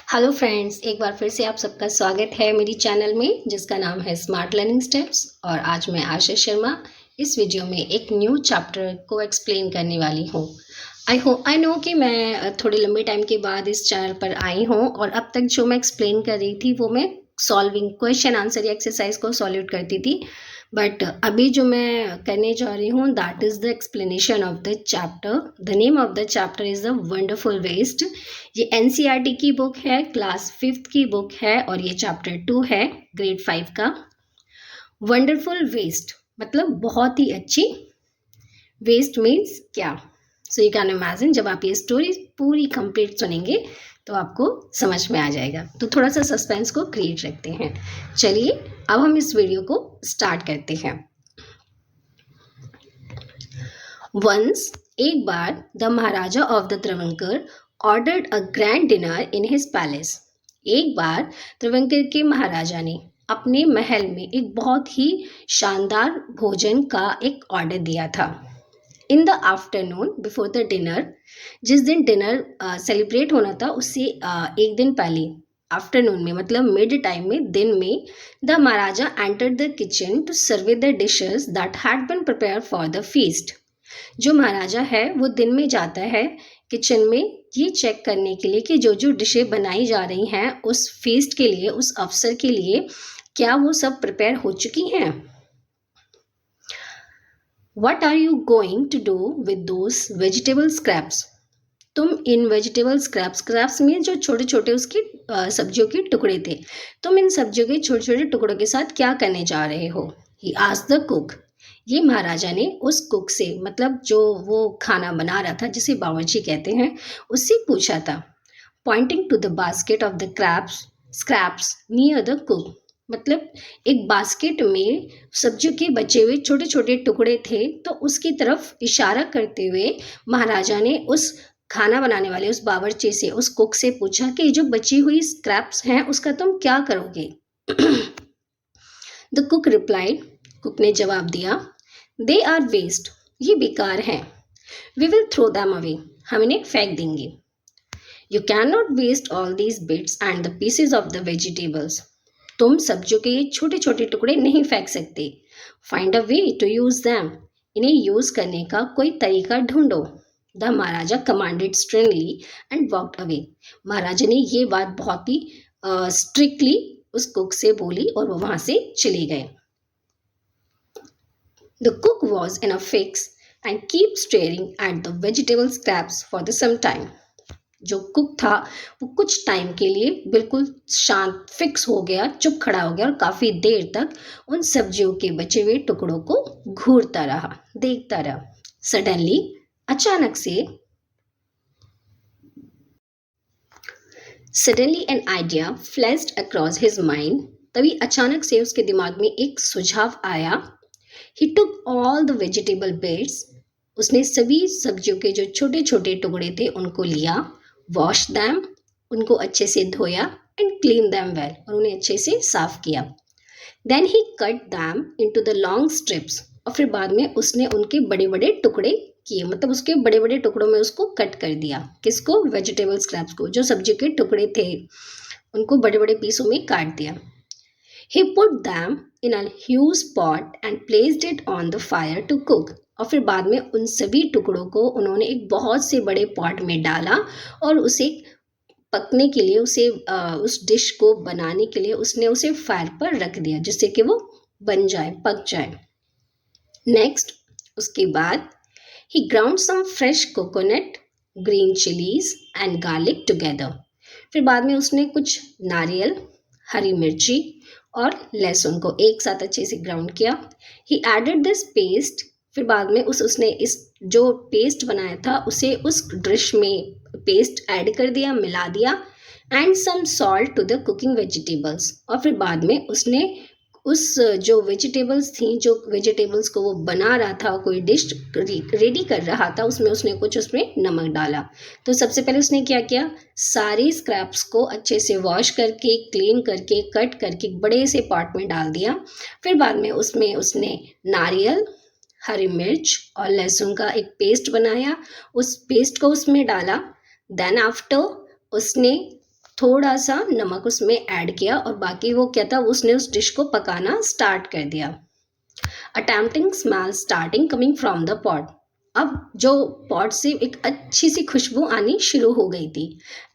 Hello friends, एक बार फिर से आप सबका स्वागत है मेरी चैनल में जिसका नाम है स्मार्ट लर्निंग स्टेप्स। और आज मैं आशा शर्मा इस वीडियो में एक न्यू चैप्टर को एक्सप्लेन करने वाली हूँ। आई नो कि मैं थोड़ी लंबे टाइम के बाद इस चैनल पर आई हूँ और अब तक जो मैं एक्सप्लेन कर रही थी वो मैं सॉल्विंग क्वेश्चन आंसर या एक्सरसाइज को सॉल्व करती थी। बट अभी जो मैं करने जा रही हूँ that is the explanation of the chapter. The name of the chapter is the wonderful waste. ये एनसीईआरटी की बुक है, क्लास 5th की बुक है और ये चैप्टर 2 है, ग्रेड 5 का। वंडरफुल वेस्ट मतलब बहुत ही अच्छी। वेस्ट मीन्स क्या? सो यू कैन इमेजिन, जब आप ये स्टोरी पूरी कंप्लीट सुनेंगे तो आपको समझ में आ जाएगा। तो थोड़ा सा सस्पेंस को क्रिएट रखते हैं। चलिए अब हम इस वीडियो को स्टार्ट करते हैं। वंस, एक बार, the maharaja of the Travancore ordered a grand dinner in his palace. एक बार त्रवंकर के महाराजा ने अपने महल में एक बहुत ही शानदार भोजन का एक ऑर्डर दिया था। In the afternoon before the dinner, जिस दिन डिनर सेलिब्रेट होना था उससे एक दिन पहले, आफ्टरनून में मतलब मिड टाइम में, दिन में, the Maharaja entered the kitchen to serve the dishes that had been prepare for the feast. जो महाराजा है वो दिन में जाता है किचन में ये चेक करने के लिए कि जो जो डिशें बनाई जा रही हैं उस फीस्ट के लिए, उस अवसर के लिए, क्या वो सब प्रिपेयर हो चुकी हैं। What are you going to do with those vegetable scraps? तुम इन वेजिटेबल स्क्रैप्स में जो छोटे छोटे उसकी सब्जियों के टुकड़े थे, तुम इन सब्जियों के छोटे छोटे टुकड़ों के साथ क्या करने जा रहे हो? He asked the cook. ये महाराजा ने उस कुक से, मतलब जो वो खाना बना रहा था जिसे बावर्ची कहते हैं, उससे पूछा था। Pointing to the basket of the scraps near the cook, मतलब एक बास्केट में सब्जियों के बचे हुए छोटे छोटे टुकड़े थे तो उसकी तरफ इशारा करते हुए महाराजा ने उस खाना बनाने वाले, उस बावर्ची से, उस कुक से पूछा कि जो बची हुई स्क्रैप्स हैं उसका तुम क्या करोगे? द कुक रिप्लाइड, कुक ने जवाब दिया, दे आर वेस्ट, ये बेकार हैं। We will throw them away, हम इन्हें फेंक देंगे। You can not waste all these bits and the pieces of the vegetables, तुम सब्जियों के ये छोटे छोटे टुकड़े नहीं फेंक सकते। Find a way to use them, इन्हें यूज करने का कोई तरीका ढूंढो। The maharaja commanded sternly and walked away, maharaja ने ये बात बहुत ही स्ट्रिक्टली उस कुक से बोली और वो वहां से चले गए। The cook was in a fix and keep staring at the vegetable scraps for the some time. जो कुक था वो कुछ टाइम के लिए बिल्कुल शांत, फिक्स हो गया, चुप खड़ा हो गया और काफी देर तक उन सब्जियों के बचे हुए टुकड़ों को घूरता रहा, देखता रहा। सडनली, अचानक से, suddenly an idea flashed across his mind, तभी अचानक से उसके दिमाग में एक सुझाव आया। He took all the vegetable bits, उसने सभी सब्जियों के जो छोटे छोटे टुकड़े थे उनको लिया। वॉश दैम, उनको अच्छे से धोया। एंड क्लीन दैम वेल, और उन्हें अच्छे से साफ किया। Then he cut them into the long strips, और फिर बाद में उसने उनके बड़े बड़े टुकड़े किए, मतलब उसके बड़े बड़े टुकड़ों में उसको कट कर दिया। किसको? वेजिटेबल स्क्रैप्स को, जो सब्जी के टुकड़े थे उनको बड़े बड़े पीसों में काट दिया। He put them in a huge pot and placed it on the fire to cook. और फिर बाद में उन सभी टुकड़ों को उन्होंने एक बहुत से बड़े पॉट में डाला और उसे पकने के लिए, उस डिश को बनाने के लिए उसने उसे फायर पर रख दिया जिससे कि वो बन जाए, पक जाए। नेक्स्ट, उसके बाद he ground some fresh coconut, green chilies and garlic together. फिर बाद में उसने कुछ नारियल, हरी मिर्ची और लहसुन को एक साथ अच्छे से ग्राउंड किया। ही एडेड दिस पेस्ट, फिर बाद में उसने इस जो पेस्ट बनाया था उसे उस डिश में पेस्ट ऐड कर दिया, मिला दिया। And some salt to the cooking vegetables, और फिर बाद में उसने उस जो वेजिटेबल्स थी, जो वेजिटेबल्स को वो बना रहा था, कोई डिश रेडी कर रहा था, उसमें उसने कुछ उसमें नमक डाला। तो सबसे पहले उसने क्या किया, सारी स्क्रैप्स को अच्छे से वॉश करके, क्लीन करके, कट करके बड़े से पॉट में डाल दिया। फिर बाद में उसमें उसने नारियल, हरी मिर्च और लहसुन का एक पेस्ट बनाया, उस पेस्ट को उसमें डाला। देन आफ्टर उसने थोड़ा सा नमक उसमें ऐड किया और बाकी वो क्या था, उसने उस डिश को पकाना स्टार्ट कर दिया। Attempting smell starting coming from the pot. अब जो पॉट से एक अच्छी सी खुशबू आनी शुरू हो गई थी।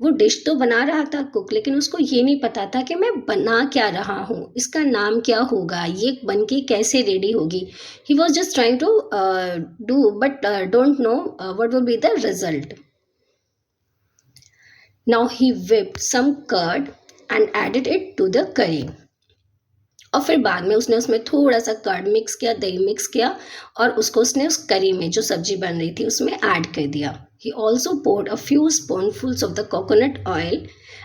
वो डिश तो बना रहा था कुक, लेकिन उसको ये नहीं पता था कि मैं बना क्या रहा हूँ, इसका नाम क्या होगा, ये बन के कैसे रेडी होगी। He was just trying to do but don't know what will be the result. Now he whipped some curd and added it to the curry. और फिर बाद में उसने उसमें थोड़ा सा कर्ड मिक्स किया, दही मिक्स किया और उसको उसने उस करी में जो सब्जी बन रही थी उसमें ऐड कर दिया। He also poured a few spoonfuls of the coconut oil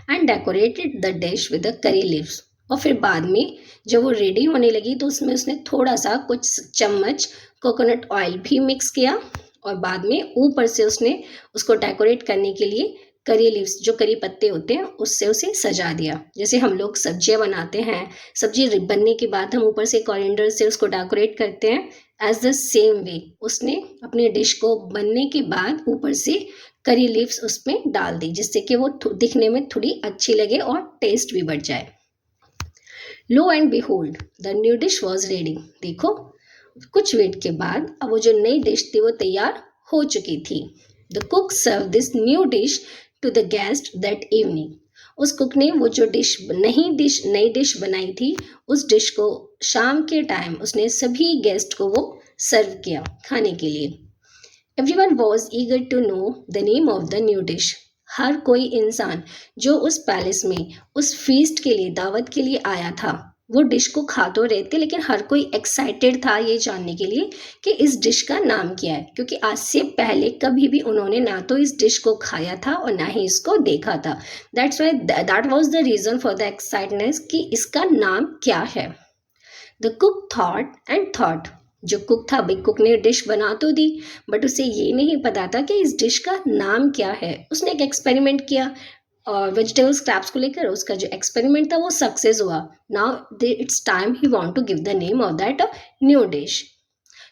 and decorated the dish with the curry leaves. और फिर बाद में जब वो रेडी होने लगी तो उसमें उसने थोड़ा सा कुछ चम्मच कोकोनट ऑयल भी मिक्स किया और बाद में ऊपर से उसने उसको डेकोरेट करने के लिए करी लीव्स, जो करी पत्ते होते हैं, उससे उसे सजा दिया। जैसे हम लोग सब्जियां बनाते हैं, सब्जी बनने के बाद हम ऊपर से कोरिएंडर से उसको डेकोरेट करते हैं, एज द सेम वे उसने अपने डिश को बनने के बाद ऊपर से करी लीव्स उसमें डाल दी, जिससे कि वो दिखने में थोड़ी अच्छी लगे और टेस्ट भी बढ़ जाए। Lo and behold the new dish was ready. देखो कुछ वेट के बाद अब वो जो नई डिश थी वो तैयार हो चुकी थी। The cook serve this new dish to the guest that evening. उस कुक ने वो जो नई डिश बनाई थी, उस डिश को शाम के टाइम उसने सभी गेस्ट को वो सर्व किया खाने के लिए। Everyone was eager to know the name of the new dish. हर कोई इंसान जो उस पैलेस में उस फीस्ट के लिए, दावत के लिए आया था, वो डिश को खा तो रहे थे, लेकिन हर कोई एक्साइटेड था ये जानने के लिए कि इस डिश का नाम क्या है, क्योंकि आज से पहले कभी भी उन्होंने ना तो इस डिश को खाया था और ना ही इसको देखा था। That's why that was the reason for the excitedness कि इसका नाम क्या है। The cook thought and thought. जो कुक था, भाई कुक ने डिश बना तो दी, बट उसे ये नहीं पता था कि इस डिश का नाम क्या है। उसने एक एक्सपेरिमेंट किया और वेजिटेबल स्क्रैप्स को लेकर, उसका जो एक्सपेरिमेंट था वो सक्सेस हुआ। Now it's time he want to give the name of that new dish.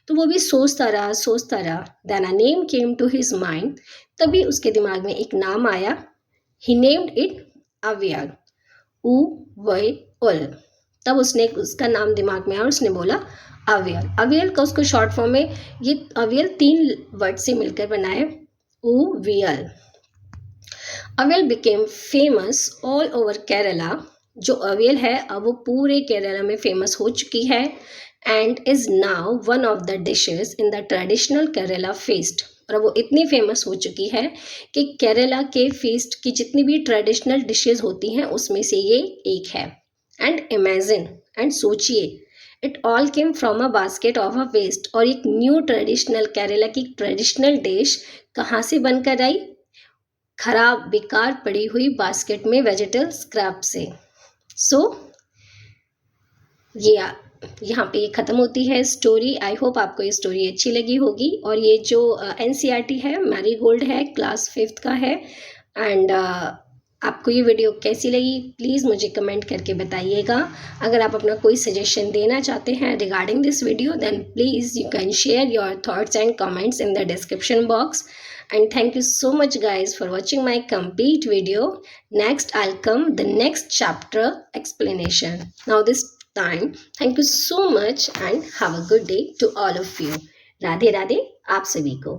तो वो भी सोचता रहा। Then a name came to his mind. तभी उसके दिमाग में एक नाम आया। He named it avial. उ वय उल। तब उसने उसका नाम दिमाग में आया और उसने बोला अवियल। अवियल का उसको शॉर्ट फॉर्म में, ये अवियल 3 वर्ड से मिलकर बना है, aviyal. Aviyal became famous all over Kerala. जो अवियल है अब वो पूरे केरला में फेमस हो चुकी है and is now one of the dishes in the traditional Kerala feast. और वो इतनी फेमस हो चुकी है कि केरला के फीस्ट की जितनी भी ट्रेडिशनल डिशेस होती हैं उसमें से ये एक है। एंड इमेजिन, एंड सोचिए, it all came from a basket of a waste. और एक न्यू ट्रेडिशनल केरला की ट्रेडिशनल डिश कहाँ से बनकर आई? खराब बेकार पड़ी हुई बास्केट में वेजिटेबल स्क्रैप से। सो ये यहाँ पे ये ख़त्म होती है स्टोरी। आई होप आपको ये स्टोरी अच्छी लगी होगी। और ये जो NCERT है, मैरीगोल्ड है, क्लास 5th का है। एंड आपको ये वीडियो कैसी लगी प्लीज़ मुझे कमेंट करके बताइएगा। अगर आप अपना कोई सजेशन देना चाहते हैं regarding this video, then please you can share your thoughts and comments in the description box. And thank you so much guys for watching my complete video. Next I'll come the next chapter explanation. Now this time thank you so much and have a good day to all of you. Radhe Radhe आप सभी को.